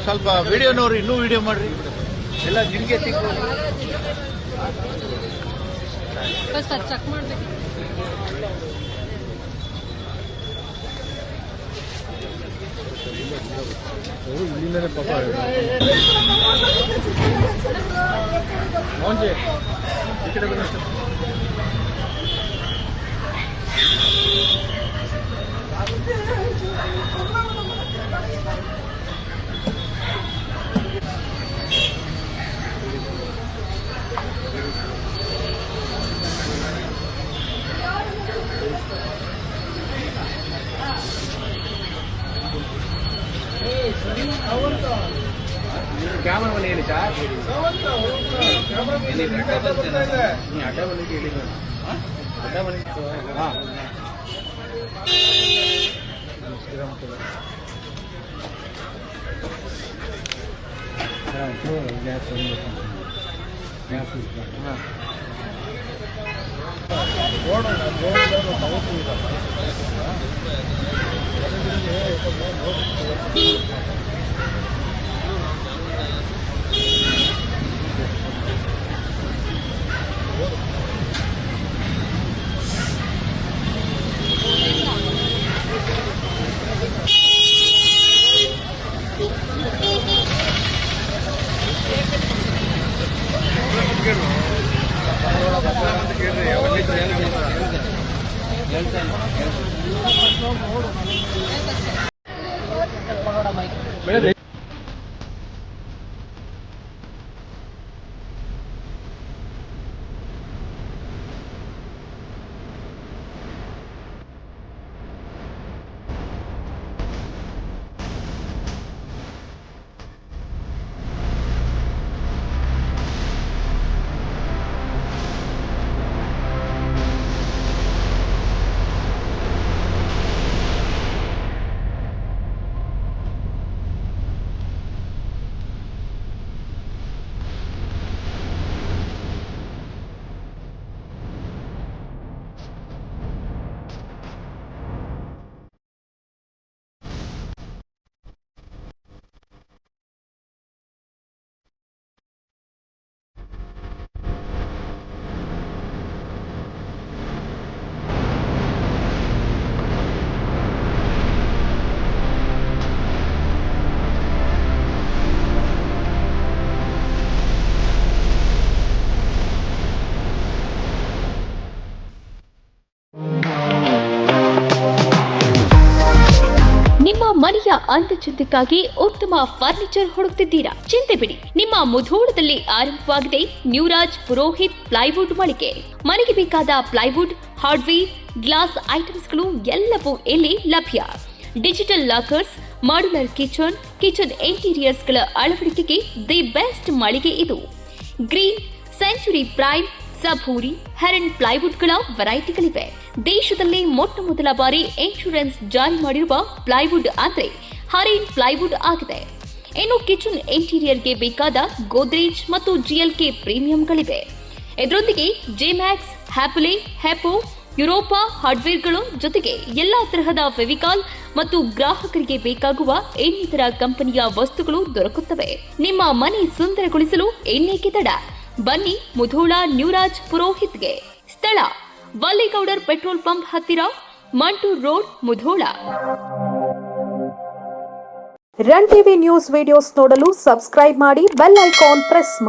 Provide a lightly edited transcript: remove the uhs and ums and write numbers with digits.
ಸ್ವಲ್ಪ ವಿಡಿಯೋನವ್ರು ಇನ್ನೂ ವಿಡಿಯೋ ಮಾಡ್ರಿ ಎಲ್ಲ ನಿಮಗೆ ಸಿಗ್ಬೋದು ಚೆಕ್ ಮಾಡ್ಬೇಕು ಇಲ್ಲಿಂದನೇ ಪಾಪ ಮೋಹನ್ಜಿ ಈ ಕಡೆ ಬನ್ನಿ ಕ್ಯಾಮರಾ ಮನೆ ಹೇಳಿ ಸರ್ ನೀ ಅಡ್ಡ ಮನೆಗೆ ಹೇಳಿದ್ರು ಅಡ್ಡ ಮನೆಗೆ ಹಾಂ ಮನೆಯ ಅಂದಚಂದಕ್ಕಾಗಿ ಉತ್ತಮ ಫರ್ನಿಚರ್ ಹುಡುಕ್ತಿದ್ದೀರಾ? ಚಿಂತೆ ಬಿಡಿ, ನಿಮ್ಮ ಮುಧೋಳದಲ್ಲಿ ಆರಂಭವಾಗಿದೆ ನ್ಯೂರಾಜ್ ಪುರೋಹಿತ್ ಪ್ಲೈವುಡ್ ಮಳಿಗೆ. ಮನೆಗೆ ಬೇಕಾದ ಪ್ಲೈವುಡ್, ಹಾರ್ಡ್ವೇರ್, ಗ್ಲಾಸ್ ಐಟಮ್ಸ್ಗಳು ಎಲ್ಲವೂ ಇಲ್ಲಿ ಲಭ್ಯ. ಡಿಜಿಟಲ್ ಲಾಕರ್ಸ್, ಮಾಡ್ಯುಲರ್ ಕಿಚನ್ ಇಂಟೀರಿಯರ್ಸ್ಗಳ ಅಳವಡಿಕೆಗೆ ದಿ ಬೆಸ್ಟ್ ಮಳಿಗೆ ಇದು. ಗ್ರೀನ್, ಸೆಂಚುರಿ ಪ್ರೈಮ್, ಸಭೂರಿ, ಹೆರನ್ ಪ್ಲೈವುಡ್ಗಳ ವೆರೈಟಿಗಳಿವೆ. ದೇಶದಲ್ಲಿ ಮೊಟ್ಟ ಮೊದಲ ಬಾರಿ ಇನ್ಶೂರೆನ್ಸ್ ಜಾರಿ ಮಾಡಿರುವ ಪ್ಲೈವುಡ್ ಅಂದ್ರೆ ಹರೇನ್ ಪ್ಲೈವುಡ್ ಆಗಿದೆ. ಇನ್ನು ಕಿಚನ್ ಇಂಟೀರಿಯರ್ಗೆ ಬೇಕಾದ ಗೋದ್ರೇಜ್ ಮತ್ತು ಜಿಎಲ್ಕೆ ಪ್ರೀಮಿಯಂಗಳಿವೆ. ಇದರೊಂದಿಗೆ ಜೆಮ್ಯಾಕ್ಸ್, ಹ್ಯಾಪಲೆ, ಹೆಪೋ, ಯುರೋಪಾ ಹಾರ್ಡ್ವೇರ್ಗಳು ಜೊತೆಗೆ ಎಲ್ಲಾ ತರಹದ ಫೆವಿಕಾಲ್ ಮತ್ತು ಗ್ರಾಹಕರಿಗೆ ಬೇಕಾಗುವ ಇನ್ನಿತರ ಕಂಪನಿಯ ವಸ್ತುಗಳು ದೊರಕುತ್ತವೆ. ನಿಮ್ಮ ಮನೆ ಸುಂದರಗೊಳಿಸಲು ಇನ್ನೇಕೆ ತಡ? ಬನ್ನಿ ಮುಧೋಳ ನ್ಯೂರಾಜ್ ಪುರೋಹಿತ್ಗೆ. ಸ್ಥಳ ವಲ್ಲಿಗೌಡರ್ ಪೆಟ್ರೋಲ್ ಪಂಪ್ ಹತ್ತಿರ, Mantur road, Mudhol. Run TV news videos ನೋಡಲು ಸಬ್ಸ್ಕ್ರೈಬ್ ಮಾಡಿ, ಬೆಲ್ ಐಕಾನ್ ಪ್ರೆಸ್ ಮಾಡಿ.